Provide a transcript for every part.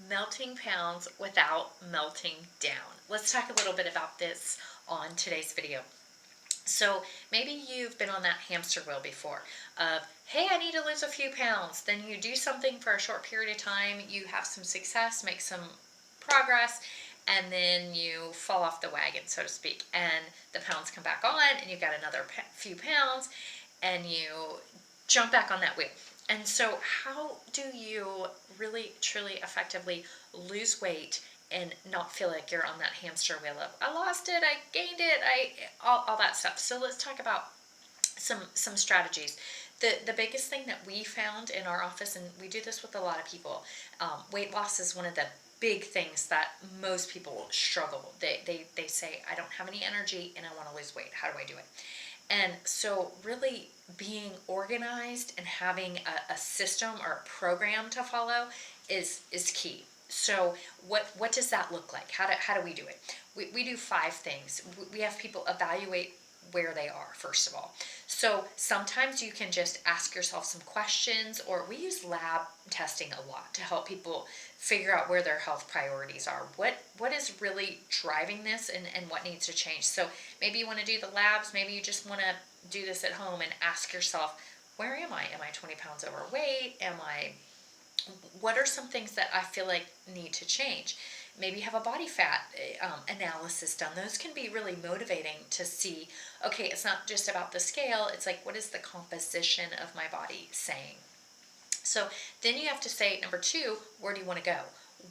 melting pounds without melting down. Let's talk a little bit about this on today's video. So maybe you've been on that hamster wheel before of, hey, I need to lose a few pounds. Then you do something for a short period of time, you have some success, make some progress, and then you fall off the wagon, so to speak, and the pounds come back on and you've got another few pounds and you jump back on that wheel. And so how do you really truly effectively lose weight and not feel like you're on that hamster wheel of, I lost it, I gained it, all that stuff. So let's talk about some strategies. The biggest thing that we found in our office, and we do this with a lot of people, weight loss is one of the big things that most people struggle. They say, I don't have any energy and I want to lose weight. How do I do it? And so really being organized and having a system or a program to follow is key. So what does that look like? How do we do it? We do 5 things. We have people evaluate where they are, first of all. So sometimes you can just ask yourself some questions, or we use lab testing a lot to help people figure out where their health priorities are. What is really driving this, and what needs to change? So maybe you want to do the labs, maybe you just want to do this at home and ask yourself, where am I? Am I 20 pounds overweight? What are some things that I feel like need to change? Maybe have a body fat analysis done. Those can be really motivating to see, okay, it's not just about the scale, it's like, what is the composition of my body saying? So then you have to say, number 2, where do you want to go?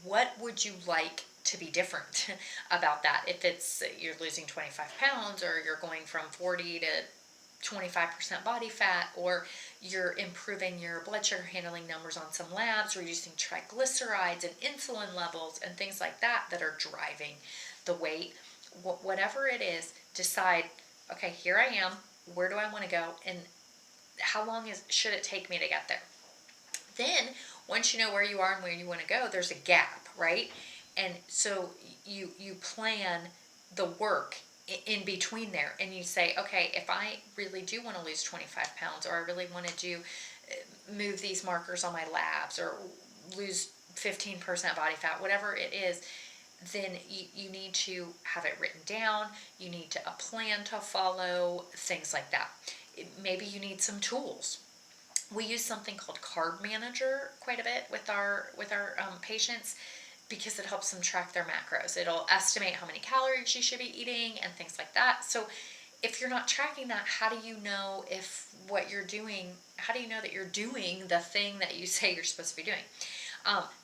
What would you like to be different about that? If it's you're losing 25 pounds, or you're going from 40 to 25% body fat, or you're improving your blood sugar handling numbers on some labs, reducing triglycerides and insulin levels and things like that that are driving the weight. Whatever it is, decide, okay, here I am, where do I want to go, and how long should it take me to get there? Then once you know where you are and where you want to go, there's a gap, right? And so you plan the work in between there, and you say, okay, if I really do want to lose 25 pounds, or I really want to do move these markers on my labs, or lose 15% body fat, whatever it is, then you need to have it written down. You need a plan to follow, things like that. Maybe you need some tools. We use something called Carb Manager quite a bit with our patients, because it helps them track their macros. It'll estimate how many calories you should be eating and things like that. So if you're not tracking that, how do you know if what you're doing, how do you know that you're doing the thing that you say you're supposed to be doing?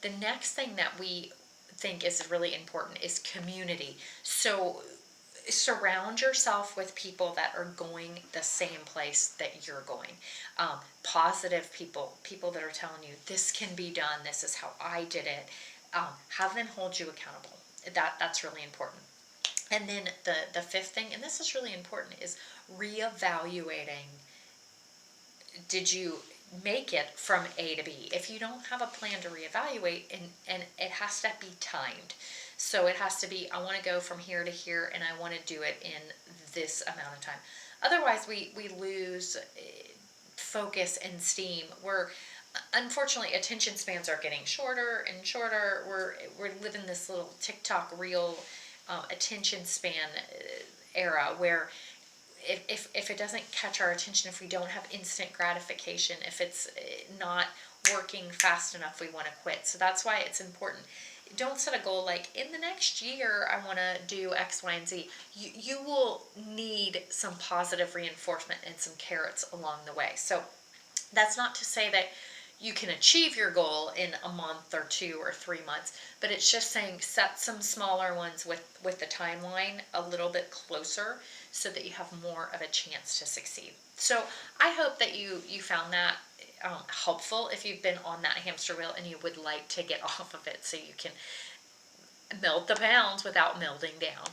The next thing that we think is really important is community. So surround yourself with people that are going the same place that you're going. Positive people that are telling you, this can be done, this is how I did it. Have them hold you accountable. That's really important. And then the 5th thing, and this is really important, is reevaluating. Did you make it from A to B? If you don't have a plan to reevaluate, and it has to be timed. So it has to be, I want to go from here to here, and I want to do it in this amount of time. Otherwise, we lose focus and steam. Unfortunately, attention spans are getting shorter and shorter. We're living this little TikTok reel attention span era, where if it doesn't catch our attention, if we don't have instant gratification, if it's not working fast enough, we want to quit. So that's why it's important. Don't set a goal like, in the next year I want to do X, Y, and Z. You will need some positive reinforcement and some carrots along the way. So that's not to say that you can achieve your goal in a month or 2 or 3 months, but it's just saying, set some smaller ones with the timeline a little bit closer, so that you have more of a chance to succeed. So I hope that you found that helpful if you've been on that hamster wheel and you would like to get off of it, so you can melt the pounds without melting down.